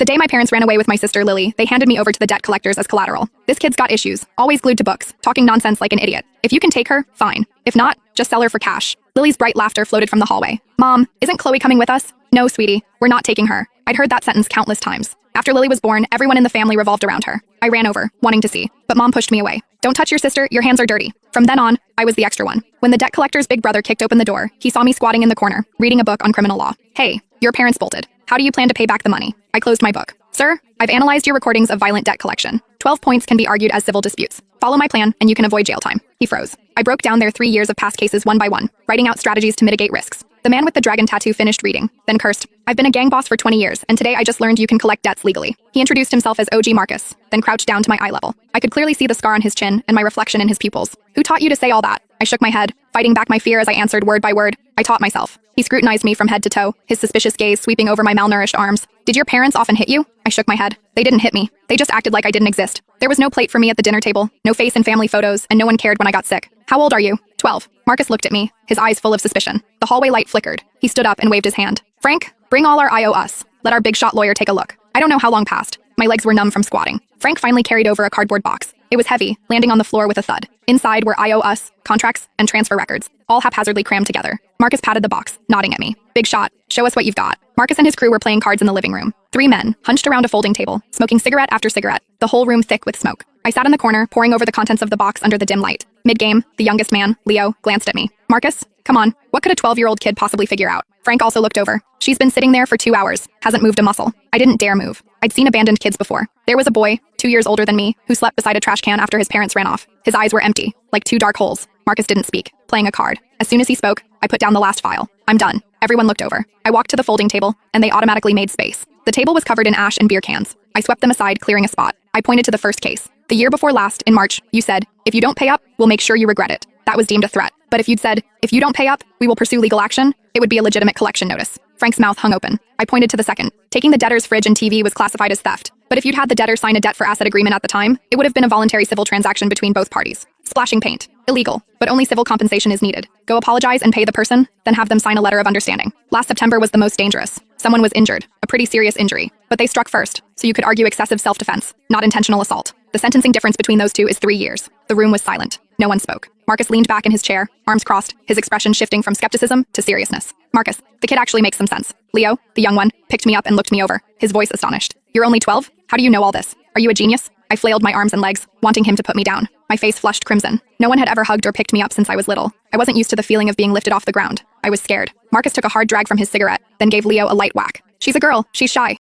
The day my parents ran away with my sister Lily, they handed me over to the debt collectors as collateral. This kid's got issues, always glued to books, talking nonsense like an idiot. If you can take her, fine. If not, just sell her for cash. Lily's bright laughter floated from the hallway. Mom, isn't Chloe coming with us? No, sweetie, we're not taking her. I'd heard that sentence countless times. After Lily was born, everyone in the family revolved around her. I ran over, wanting to see, but Mom pushed me away. Don't touch your sister, your hands are dirty. From then on, I was the extra one. When the debt collector's big brother kicked open the door, he saw me squatting in the corner, reading a book on criminal law. Hey, your parents bolted. How do you plan to pay back the money? I closed my book. Sir, I've analyzed your recordings of violent debt collection. 12 points can be argued as civil disputes. Follow my plan, and you can avoid jail time. He froze. I broke down their 3 years of past cases one by one, writing out strategies to mitigate risks. The man with the dragon tattoo finished reading, then cursed. I've been a gang boss for 20 years, and today I just learned you can collect debts legally. He introduced himself as OG Marcus, then crouched down to my eye level. I could clearly see the scar on his chin and my reflection in his pupils. Who taught you to say all that? I shook my head, fighting back my fear as I answered word by word. I taught myself. He scrutinized me from head to toe, his suspicious gaze sweeping over my malnourished arms. Did your parents often hit you? I shook my head. They didn't hit me. They just acted like I didn't exist. There was no plate for me at the dinner table, no face in family photos, and no one cared when I got sick. How old are you? 12. Marcus looked at me, his eyes full of suspicion. The hallway light flickered. He stood up and waved his hand. Frank, bring all our IO us. Let our big shot lawyer take a look. I don't know how long passed. My legs were numb from squatting. Frank finally carried over a cardboard box. It was heavy, landing on the floor with a thud. Inside were IO us, contracts, and transfer records, all haphazardly crammed together. Marcus patted the box, nodding at me. Big shot, show us what you've got. Marcus and his crew were playing cards in the living room. 3 men, hunched around a folding table, smoking cigarette after cigarette, the whole room thick with smoke. I sat in the corner, poring over the contents of the box under the dim light. Mid-game, the youngest man, Leo, glanced at me. Marcus, come on, what could a 12-year-old kid possibly figure out? Frank also looked over. She's been sitting there for 2 hours, hasn't moved a muscle. I didn't dare move. I'd seen abandoned kids before. There was a boy, 2 years older than me, who slept beside a trash can after his parents ran off. His eyes were empty, like 2 dark holes. Marcus didn't speak, playing a card. As soon as he spoke, I put down the last file. I'm done. Everyone looked over. I walked to the folding table, and they automatically made space. The table was covered in ash and beer cans. I swept them aside, clearing a spot. I pointed to the first case. The year before last, in March, you said, if you don't pay up, we'll make sure you regret it. That was deemed a threat. But if you'd said, if you don't pay up, we will pursue legal action, it would be a legitimate collection notice. Frank's mouth hung open. I pointed to the second. Taking the debtor's fridge and TV was classified as theft. But if you'd had the debtor sign a debt for asset agreement at the time, it would have been a voluntary civil transaction between both parties. Splashing paint. Illegal, but only civil compensation is needed. Go apologize and pay the person, then have them sign a letter of understanding. Last September was the most dangerous. Someone was injured, a pretty serious injury, but they struck first, so you could argue excessive self-defense, not intentional assault. The sentencing difference between those two is 3 years. The room was silent. No one spoke. Marcus leaned back in his chair, arms crossed, his expression shifting from skepticism to seriousness. Marcus, the kid actually makes some sense. Leo, the young one, picked me up and looked me over, his voice astonished. You're only 12? How do you know all this? Are you a genius? I flailed my arms and legs, wanting him to put me down. My face flushed crimson. No one had ever hugged or picked me up since I was little. I wasn't used to the feeling of being lifted off the ground. I was scared. Marcus took a hard drag from his cigarette, then gave Leo a light whack. She's a girl. She's shy.